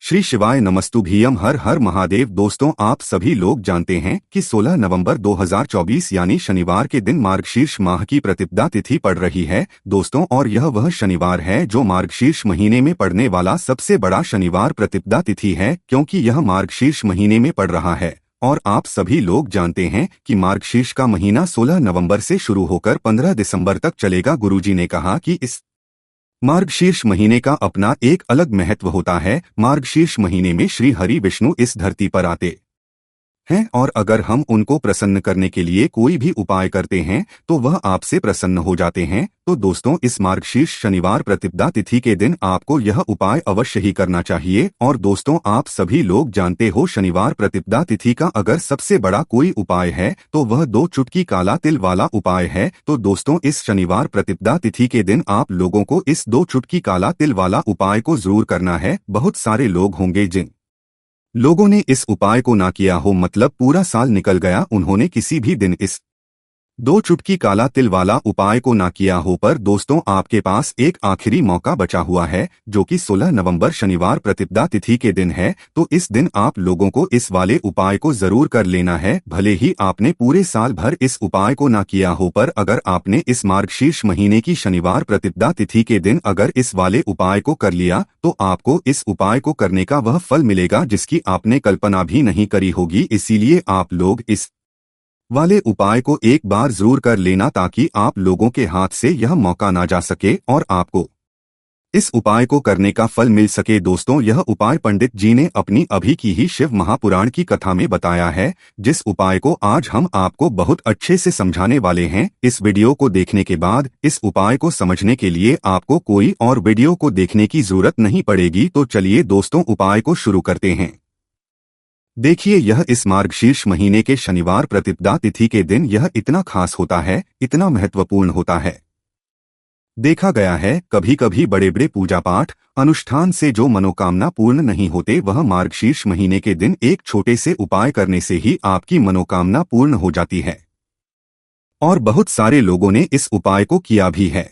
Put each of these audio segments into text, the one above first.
श्री शिवाय नमस्तुभ्यम। हर हर महादेव। दोस्तों, आप सभी लोग जानते हैं कि 16 नवंबर 2024 यानी शनिवार के दिन मार्गशीर्ष माह की प्रतिपदा तिथि पड़ रही है दोस्तों, और यह वह शनिवार है जो मार्गशीर्ष महीने में पड़ने वाला सबसे बड़ा शनिवार प्रतिपदा तिथि है, क्योंकि यह मार्गशीर्ष महीने में पड़ रहा है। और आप सभी लोग जानते हैं कि मार्गशीर्ष का महीना 16 नवंबर से शुरू होकर 15 दिसंबर तक चलेगा। गुरुजी ने कहा कि इस मार्गशीर्ष महीने का अपना एक अलग महत्व होता है। मार्गशीर्ष महीने में श्री हरि विष्णु इस धरती पर आते हैं, और अगर हम उनको प्रसन्न करने के लिए कोई भी उपाय करते हैं तो वह आपसे प्रसन्न हो जाते हैं। तो दोस्तों, इस मार्गशीर्ष शनिवार प्रतिपदा तिथि के दिन आपको यह उपाय अवश्य ही करना चाहिए। और दोस्तों, आप सभी लोग जानते हो, शनिवार प्रतिपदा तिथि का अगर सबसे बड़ा कोई उपाय है तो वह 2 चुटकी काला तिल वाला उपाय है। तो दोस्तों, इस शनिवार प्रतिपदा तिथि के दिन आप लोगों को इस 2 चुटकी काला तिल वाला उपाय को जरूर करना है। बहुत सारे लोग होंगे जिन लोगों ने इस उपाय को ना किया हो, मतलब पूरा साल निकल गया, उन्होंने किसी भी दिन इस 2 चुटकी काला तिल वाला उपाय को ना किया हो। पर दोस्तों, आपके पास एक आखिरी मौका बचा हुआ है, जो कि 16 नवंबर शनिवार प्रतिपदा तिथि के दिन है। तो इस दिन आप लोगों को इस वाले उपाय को जरूर कर लेना है। भले ही आपने पूरे साल भर इस उपाय को ना किया हो, पर अगर आपने इस मार्गशीर्ष महीने की शनिवार प्रतिपदा तिथि के दिन अगर इस वाले उपाय को कर लिया तो आपको इस उपाय को करने का वह फल मिलेगा जिसकी आपने कल्पना भी नहीं करी होगी। इसीलिए आप लोग इस वाले उपाय को एक बार जरूर कर लेना, ताकि आप लोगों के हाथ से यह मौका ना जा सके और आपको इस उपाय को करने का फल मिल सके। दोस्तों, यह उपाय पंडित जी ने अपनी अभी की ही शिव महापुराण की कथा में बताया है, जिस उपाय को आज हम आपको बहुत अच्छे से समझाने वाले हैं। इस वीडियो को देखने के बाद इस उपाय को समझने के लिए आपको कोई और वीडियो को देखने की जरूरत नहीं पड़ेगी। तो चलिए दोस्तों, उपाय को शुरू करते हैं। देखिए, यह इस मार्गशीर्ष महीने के शनिवार प्रतिपदा तिथि के दिन यह इतना खास होता है, इतना महत्वपूर्ण होता है। देखा गया है, कभी कभी बड़े बड़े पूजा पाठ अनुष्ठान से जो मनोकामना पूर्ण नहीं होते, वह मार्गशीर्ष महीने के दिन एक छोटे से उपाय करने से ही आपकी मनोकामना पूर्ण हो जाती है। और बहुत सारे लोगों ने इस उपाय को किया भी है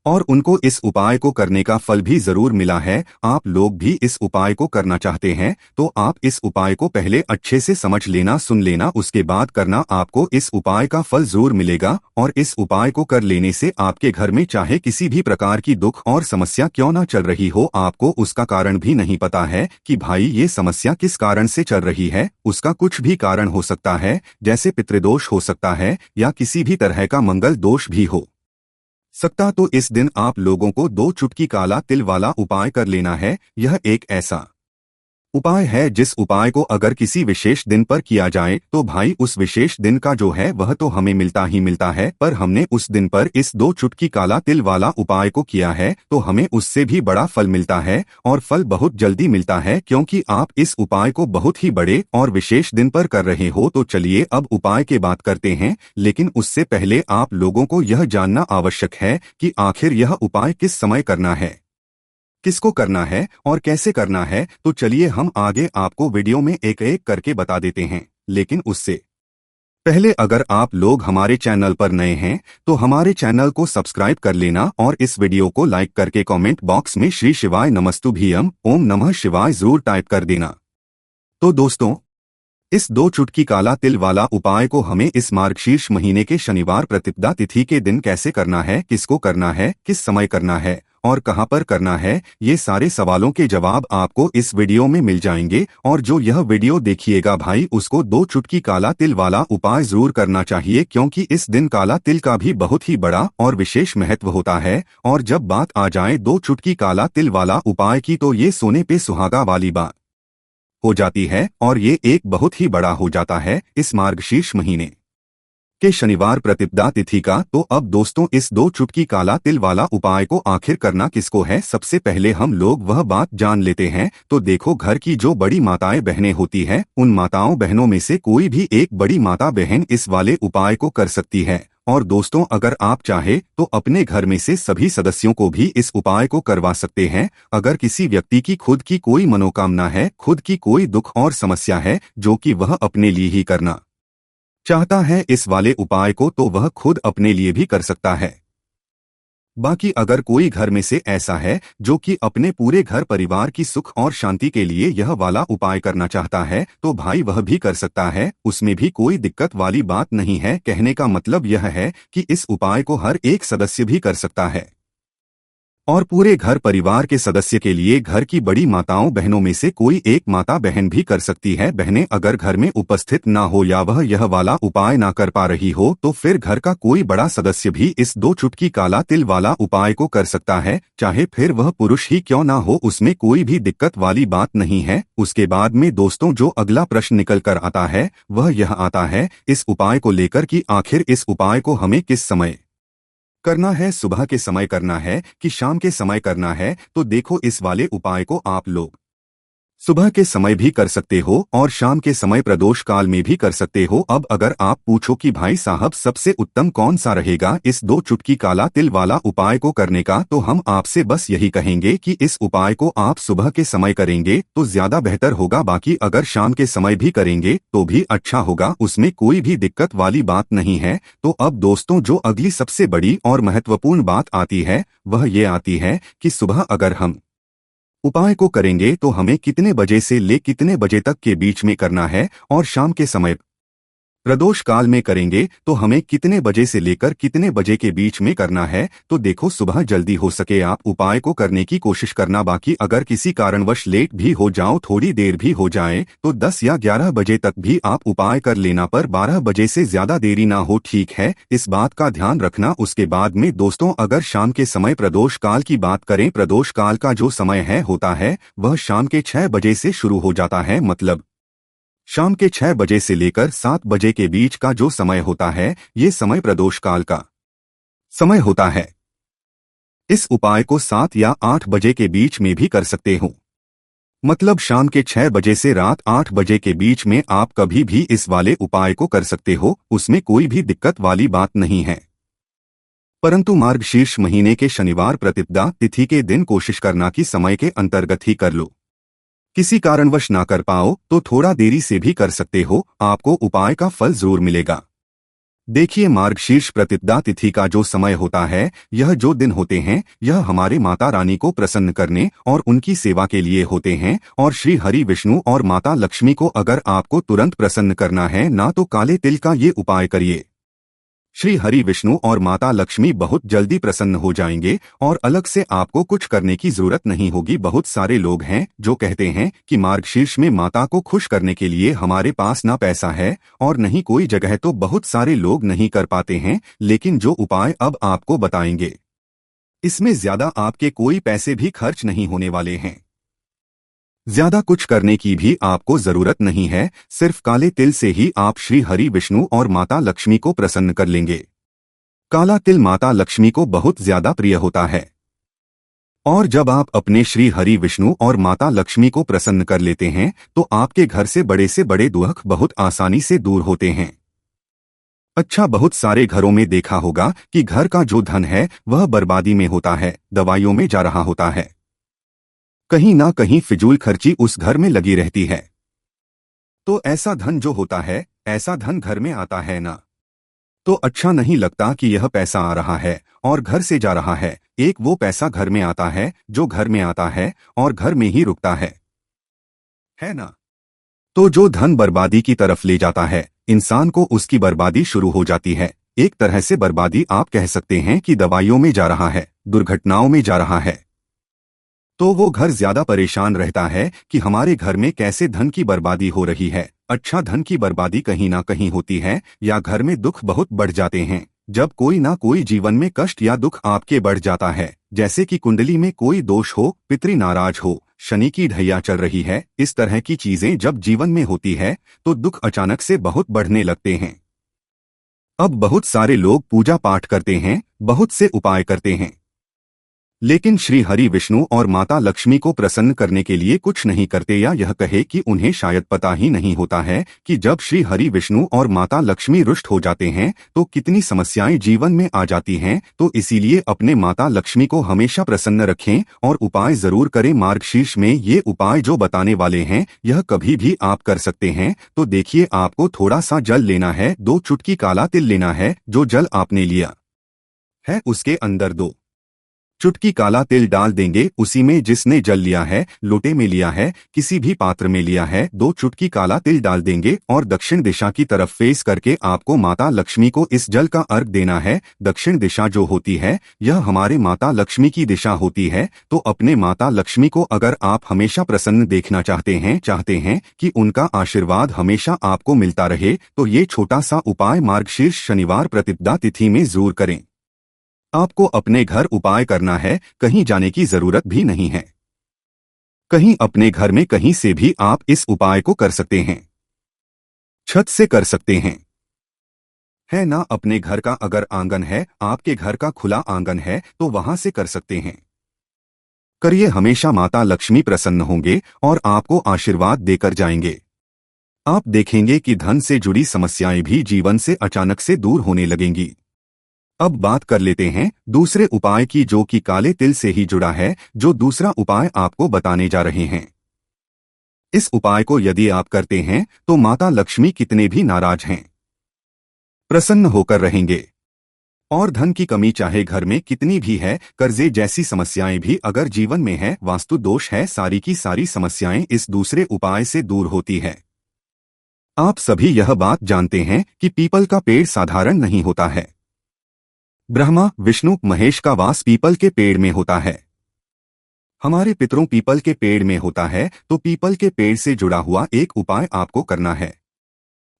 और उनको इस उपाय को करने का फल भी जरूर मिला है। आप लोग भी इस उपाय को करना चाहते हैं तो आप इस उपाय को पहले अच्छे से समझ लेना, सुन लेना, उसके बाद करना। आपको इस उपाय का फल जरूर मिलेगा। और इस उपाय को कर लेने से आपके घर में चाहे किसी भी प्रकार की दुख और समस्या क्यों ना चल रही हो, आपको उसका कारण भी नहीं पता है कि भाई ये समस्या किस कारण से चल रही है। उसका कुछ भी कारण हो सकता है, जैसे पितृदोष हो सकता है या किसी भी तरह का मंगल दोष भी हो सकता। तो इस दिन आप लोगों को 2 चुटकी काला तिल वाला उपाय कर लेना है। यह एक ऐसा उपाय है जिस उपाय को अगर किसी विशेष दिन पर किया जाए तो भाई उस विशेष दिन का जो है वह तो हमें मिलता ही मिलता है, पर हमने उस दिन पर इस 2 चुटकी काला तिल वाला उपाय को किया है तो हमें उससे भी बड़ा फल मिलता है, और फल बहुत जल्दी मिलता है, क्योंकि आप इस उपाय को बहुत ही बड़े और विशेष दिन पर कर रहे हो। तो चलिए अब उपाय की बात करते हैं, लेकिन उससे पहले आप लोगों को यह जानना आवश्यक है कि आखिर यह उपाय किस समय करना है, किसको करना है और कैसे करना है। तो चलिए हम आगे आपको वीडियो में एक एक करके बता देते हैं। लेकिन उससे पहले अगर आप लोग हमारे चैनल पर नए हैं तो हमारे चैनल को सब्सक्राइब कर लेना, और इस वीडियो को लाइक करके कमेंट बॉक्स में श्री शिवाय नमस्तुभ्यम ओम नमः शिवाय जरूर टाइप कर देना। तो दोस्तों, इस 2 चुटकी काला तिल वाला उपाय को हमें इस मार्गशीर्ष महीने के शनिवार प्रतिपदा तिथि के दिन कैसे करना है, किसको करना है, किस समय करना है और कहां पर करना है, ये सारे सवालों के जवाब आपको इस वीडियो में मिल जाएंगे। और जो यह वीडियो देखिएगा भाई, उसको 2 चुटकी काला तिल वाला उपाय जरूर करना चाहिए, क्योंकि इस दिन काला तिल का भी बहुत ही बड़ा और विशेष महत्व होता है। और जब बात आ जाए 2 चुटकी काला तिल वाला उपाय की, तो ये सोने पे सुहागा वाली बात हो जाती है, और ये एक बहुत ही बड़ा हो जाता है इस मार्गशीर्ष महीने के शनिवार प्रतिपदा तिथि का। तो अब दोस्तों, इस 2 चुटकी काला तिल वाला उपाय को आखिर करना किसको है, सबसे पहले हम लोग वह बात जान लेते हैं। तो देखो, घर की जो बड़ी माताएं बहनें होती हैं, उन माताओं बहनों में से कोई भी एक बड़ी माता बहन इस वाले उपाय को कर सकती है। और दोस्तों, अगर आप चाहे तो अपने घर में से सभी सदस्यों को भी इस उपाय को करवा सकते हैं। अगर किसी व्यक्ति की खुद की कोई मनोकामना है, खुद की कोई दुख और समस्या है जो कि वह अपने लिए ही करना चाहता है इस वाले उपाय को, तो वह खुद अपने लिए भी कर सकता है। बाकी अगर कोई घर में से ऐसा है जो कि अपने पूरे घर परिवार की सुख और शांति के लिए यह वाला उपाय करना चाहता है तो भाई वह भी कर सकता है, उसमें भी कोई दिक्कत वाली बात नहीं है। कहने का मतलब यह है कि इस उपाय को हर एक सदस्य भी कर सकता है और पूरे घर परिवार के सदस्य के लिए घर की बड़ी माताओं बहनों में से कोई एक माता बहन भी कर सकती है। बहनें अगर घर में उपस्थित ना हो या वह यह वाला उपाय ना कर पा रही हो तो फिर घर का कोई बड़ा सदस्य भी इस 2 चुटकी काला तिल वाला उपाय को कर सकता है, चाहे फिर वह पुरुष ही क्यों ना हो, उसमें कोई भी दिक्कत वाली बात नहीं है। उसके बाद में दोस्तों जो अगला प्रश्न निकल कर आता है वह यह आता है इस उपाय को लेकर कि आखिर इस उपाय को हमें किस समय करना है, सुबह के समय करना है कि शाम के समय करना है। तो देखो इस वाले उपाय को आप लोग सुबह के समय भी कर सकते हो और शाम के समय प्रदोष काल में भी कर सकते हो। अब अगर आप पूछो कि भाई साहब सबसे उत्तम कौन सा रहेगा इस 2 चुटकी काला तिल वाला उपाय को करने का, तो हम आपसे बस यही कहेंगे कि इस उपाय को आप सुबह के समय करेंगे तो ज्यादा बेहतर होगा। बाकी अगर शाम के समय भी करेंगे तो भी अच्छा होगा, उसमें कोई भी दिक्कत वाली बात नहीं है। तो अब दोस्तों जो अगली सबसे बड़ी और महत्वपूर्ण बात आती है वह ये आती है कि सुबह अगर हम उपाय को करेंगे तो हमें कितने बजे से ले कितने बजे तक के बीच में करना है और शाम के समय प्रदोष काल में करेंगे तो हमें कितने बजे से लेकर कितने बजे के बीच में करना है। तो देखो सुबह जल्दी हो सके आप उपाय को करने की कोशिश करना, बाकी अगर किसी कारणवश लेट भी हो जाओ, थोड़ी देर भी हो जाए तो 10 या 11 बजे तक भी आप उपाय कर लेना, पर 12 बजे से ज्यादा देरी ना हो, ठीक है, इस बात का ध्यान रखना। उसके बाद में दोस्तों अगर शाम के समय प्रदोष काल की बात करें, प्रदोष काल का जो समय है होता है वह शाम के 6 बजे से शुरू हो जाता है, मतलब शाम के 6 बजे से लेकर 7 बजे के बीच का जो समय होता है ये समय प्रदोष काल का समय होता है। इस उपाय को 7 या 8 बजे के बीच में भी कर सकते हो, मतलब शाम के 6 बजे से रात 8 बजे के बीच में आप कभी भी इस वाले उपाय को कर सकते हो, उसमें कोई भी दिक्कत वाली बात नहीं है। परंतु मार्गशीर्ष महीने के शनिवार प्रतिपदा तिथि के दिन कोशिश करना कि समय के अंतर्गत ही कर लो। किसी कारणवश ना कर पाओ तो थोड़ा देरी से भी कर सकते हो, आपको उपाय का फल जरूर मिलेगा। देखिए मार्गशीर्ष प्रतिपदा तिथि का जो समय होता है, यह जो दिन होते हैं यह हमारे माता रानी को प्रसन्न करने और उनकी सेवा के लिए होते हैं। और श्री हरि विष्णु और माता लक्ष्मी को अगर आपको तुरंत प्रसन्न करना है ना तो काले तिल का ये उपाय करिए। श्री हरि विष्णु और माता लक्ष्मी बहुत जल्दी प्रसन्न हो जाएंगे और अलग से आपको कुछ करने की जरूरत नहीं होगी। बहुत सारे लोग हैं जो कहते हैं कि मार्गशीर्ष में माता को खुश करने के लिए हमारे पास ना पैसा है और नहीं कोई जगह, तो बहुत सारे लोग नहीं कर पाते हैं। लेकिन जो उपाय अब आपको बताएंगे इसमें ज्यादा आपके कोई पैसे भी खर्च नहीं होने वाले हैं, ज्यादा कुछ करने की भी आपको जरूरत नहीं है, सिर्फ काले तिल से ही आप श्री हरि विष्णु और माता लक्ष्मी को प्रसन्न कर लेंगे। काला तिल माता लक्ष्मी को बहुत ज्यादा प्रिय होता है और जब आप अपने श्री हरि विष्णु और माता लक्ष्मी को प्रसन्न कर लेते हैं तो आपके घर से बड़े दुख बहुत आसानी से दूर होते हैं। अच्छा, बहुत सारे घरों में देखा होगा कि घर का जो धन है वह बर्बादी में होता है, दवाइयों में जा रहा होता है, कहीं ना कहीं फिजूल खर्ची उस घर में लगी रहती है। तो ऐसा धन जो होता है, ऐसा धन घर में आता है ना, तो अच्छा नहीं लगता कि यह पैसा आ रहा है और घर से जा रहा है। एक वो पैसा घर में आता है जो घर में आता है और घर में ही रुकता है ना। तो जो धन बर्बादी की तरफ ले जाता है, इंसान को उसकी बर्बादी शुरू हो जाती है। एक तरह से बर्बादी आप कह सकते हैं कि दवाइयों में जा रहा है, दुर्घटनाओं में जा रहा है। तो वो घर ज्यादा परेशान रहता है कि हमारे घर में कैसे धन की बर्बादी हो रही है। अच्छा, धन की बर्बादी कहीं ना कहीं होती है या घर में दुख बहुत बढ़ जाते हैं। जब कोई ना कोई जीवन में कष्ट या दुख आपके बढ़ जाता है, जैसे कि कुंडली में कोई दोष हो, पितृ नाराज हो, शनि की ढैया चल रही है, इस तरह की चीजें जब जीवन में होती है तो दुख अचानक से बहुत बढ़ने लगते हैं। अब बहुत सारे लोग पूजा पाठ करते हैं, बहुत से उपाय करते हैं, लेकिन श्री हरि विष्णु और माता लक्ष्मी को प्रसन्न करने के लिए कुछ नहीं करते, या यह कहे कि उन्हें शायद पता ही नहीं होता है कि जब श्री हरि विष्णु और माता लक्ष्मी रुष्ट हो जाते हैं तो कितनी समस्याएं जीवन में आ जाती हैं। तो इसीलिए अपने माता लक्ष्मी को हमेशा प्रसन्न रखें और उपाय जरूर करें। मार्गशीर्ष में ये उपाय जो बताने वाले हैं यह कभी भी आप कर सकते हैं। तो देखिए, आपको थोड़ा सा जल लेना है, 2 चुटकी काला तिल लेना है। जो जल आपने लिया है उसके अंदर 2 चुटकी काला तिल डाल देंगे उसी में जिसने जल लिया है, लोटे में लिया है, किसी भी पात्र में लिया है। 2 चुटकी काला तिल डाल देंगे और दक्षिण दिशा की तरफ फेस करके आपको माता लक्ष्मी को इस जल का अर्घ देना है। दक्षिण दिशा जो होती है यह हमारे माता लक्ष्मी की दिशा होती है। तो अपने माता लक्ष्मी को अगर आप हमेशा प्रसन्न देखना चाहते हैं कि उनका आशीर्वाद हमेशा आपको मिलता रहे, तो ये छोटा सा उपाय मार्गशीर्ष शनिवार प्रतिपदा तिथि में जरूर करें। आपको अपने घर उपाय करना है, कहीं जाने की जरूरत भी नहीं है। कहीं अपने घर में कहीं से भी आप इस उपाय को कर सकते हैं। छत से कर सकते हैं, है ना। अपने घर का अगर आंगन है, आपके घर का खुला आंगन है, तो वहां से कर सकते हैं। करिए, हमेशा माता लक्ष्मी प्रसन्न होंगे और आपको आशीर्वाद देकर जाएंगे। आप देखेंगे कि धन से जुड़ी समस्याएं भी जीवन से अचानक से दूर होने लगेंगी। अब बात कर लेते हैं दूसरे उपाय की, जो कि काले तिल से ही जुड़ा है। जो दूसरा उपाय आपको बताने जा रहे हैं, इस उपाय को यदि आप करते हैं तो माता लक्ष्मी कितने भी नाराज हैं, प्रसन्न होकर रहेंगे। और धन की कमी चाहे घर में कितनी भी है, कर्जे जैसी समस्याएं भी अगर जीवन में है, वास्तु दोष है, सारी की सारी समस्याएं इस दूसरे उपाय से दूर होती है। आप सभी यह बात जानते हैं कि पीपल का पेड़ साधारण नहीं होता है। ब्रह्मा विष्णु महेश का वास पीपल के पेड़ में होता है। हमारे पितरों पीपल के पेड़ में होता है। तो पीपल के पेड़ से जुड़ा हुआ एक उपाय आपको करना है।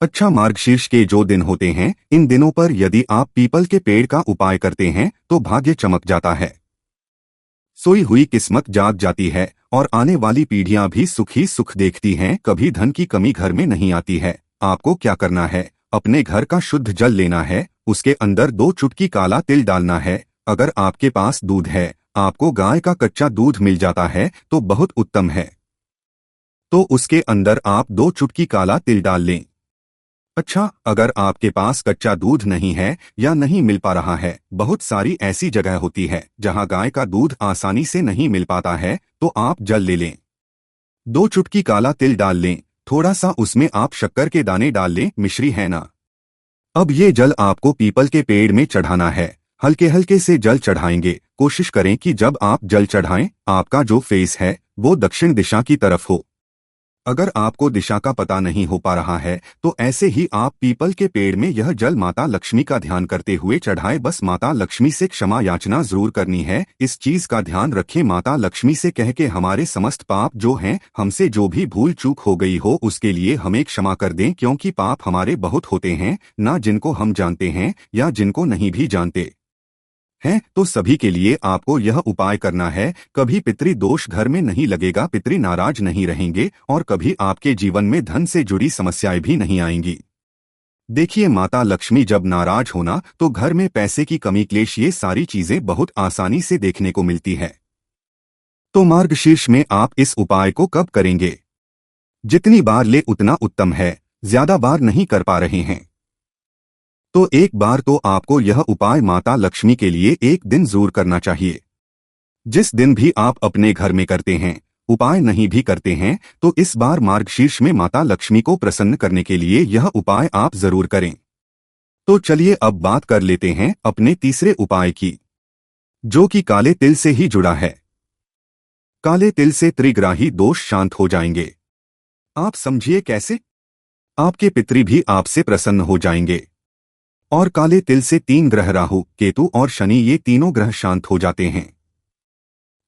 अच्छा, मार्गशीर्ष के जो दिन होते हैं, इन दिनों पर यदि आप पीपल के पेड़ का उपाय करते हैं तो भाग्य चमक जाता है, सोई हुई किस्मत जाग जाती है और आने वाली पीढ़ियां भी सुख ही सुख देखती हैं। कभी धन की कमी घर में नहीं आती है। आपको क्या करना है, अपने घर का शुद्ध जल लेना है, उसके अंदर 2 चुटकी काला तिल डालना है। अगर आपके पास दूध है, आपको गाय का कच्चा दूध मिल जाता है तो बहुत उत्तम है, तो उसके अंदर आप 2 चुटकी काला तिल डाल लें। अच्छा, अगर आपके पास कच्चा दूध नहीं है या नहीं मिल पा रहा है, बहुत सारी ऐसी जगह होती है जहां गाय का दूध आसानी से नहीं मिल पाता है, तो आप जल ले लें। 2 चुटकी काला तिल डाल लें, थोड़ा सा उसमें आप शक्कर के दाने डाल लें, मिश्री है ना। अब ये जल आपको पीपल के पेड़ में चढ़ाना है। हल्के हल्के से जल चढ़ाएंगे। कोशिश करें कि जब आप जल चढ़ाएं, आपका जो फेस है वो दक्षिण दिशा की तरफ हो। अगर आपको दिशा का पता नहीं हो पा रहा है तो ऐसे ही आप पीपल के पेड़ में यह जल माता लक्ष्मी का ध्यान करते हुए चढ़ाए। बस माता लक्ष्मी से क्षमा याचना जरूर करनी है। इस चीज का ध्यान रखें, माता लक्ष्मी से कह के हमारे समस्त पाप जो हैं, हमसे जो भी भूल चूक हो गई हो उसके लिए हमें क्षमा कर दें, क्योंकि पाप हमारे बहुत होते हैं, ना जिनको हम जानते हैं या जिनको नहीं भी जानते हैं। तो सभी के लिए आपको यह उपाय करना है। कभी पितृ दोष घर में नहीं लगेगा, पितृ नाराज नहीं रहेंगे और कभी आपके जीवन में धन से जुड़ी समस्याएं भी नहीं आएंगी। देखिए, माता लक्ष्मी जब नाराज होना तो घर में पैसे की कमी, क्लेश, ये सारी चीजें बहुत आसानी से देखने को मिलती है। तो मार्गशीर्ष में आप इस उपाय को कब करेंगे? जितनी बार ले उतना उत्तम है, ज्यादा बार नहीं कर पा रहे हैं तो एक बार तो आपको यह उपाय माता लक्ष्मी के लिए एक दिन जरूर करना चाहिए। जिस दिन भी आप अपने घर में करते हैं, उपाय नहीं भी करते हैं, तो इस बार मार्गशीर्ष में माता लक्ष्मी को प्रसन्न करने के लिए यह उपाय आप जरूर करें। तो चलिए अब बात कर लेते हैं अपने तीसरे उपाय की, जो कि काले तिल से ही जुड़ा है। काले तिल से त्रिग्राही दोष शांत हो जाएंगे। आप समझिए कैसे? आपके पितृ भी आपसे प्रसन्न हो जाएंगे और काले तिल से 3 ग्रह राहु, केतु और शनि, ये तीनों ग्रह शांत हो जाते हैं।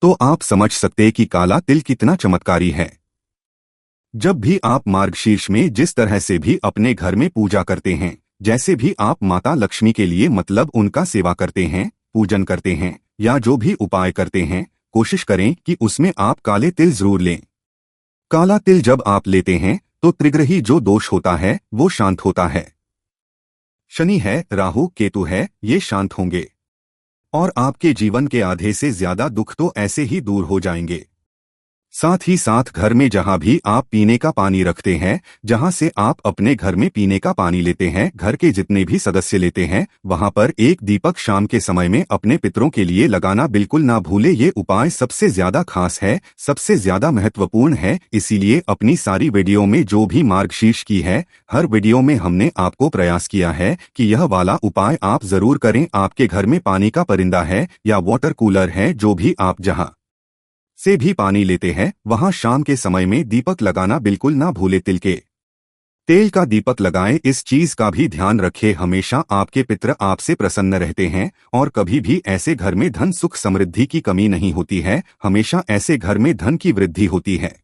तो आप समझ सकते हैं कि काला तिल कितना चमत्कारी है। जब भी आप मार्गशीर्ष में जिस तरह से भी अपने घर में पूजा करते हैं, जैसे भी आप माता लक्ष्मी के लिए मतलब उनका सेवा करते हैं, पूजन करते हैं या जो भी उपाय करते हैं, कोशिश करें कि उसमें आप काले तिल जरूर लें। काला तिल जब आप लेते हैं तो त्रिग्रही जो दोष होता है वो शांत होता है। शनि है, राहु केतु है, ये शांत होंगे और आपके जीवन के आधे से ज्यादा दुख तो ऐसे ही दूर हो जाएंगे। साथ ही साथ घर में जहां भी आप पीने का पानी रखते हैं, जहां से आप अपने घर में पीने का पानी लेते हैं, घर के जितने भी सदस्य लेते हैं, वहां पर एक दीपक शाम के समय में अपने पितरों के लिए लगाना बिल्कुल ना भूले। ये उपाय सबसे ज्यादा खास है, सबसे ज्यादा महत्वपूर्ण है, इसीलिए अपनी सारी वीडियो में जो भी मार्गशीर्ष की है, हर वीडियो में हमने आपको प्रयास किया है कि यह वाला उपाय आप जरूर करें। आपके घर में पानी का परिंदा है या वाटर कूलर है, जो भी आप जहां से भी पानी लेते हैं, वहां शाम के समय में दीपक लगाना बिल्कुल ना भूले। तिल के तेल का दीपक लगाएं। इस चीज का भी ध्यान रखें, हमेशा आपके पितर आपसे प्रसन्न रहते हैं और कभी भी ऐसे घर में धन सुख समृद्धि की कमी नहीं होती है, हमेशा ऐसे घर में धन की वृद्धि होती है।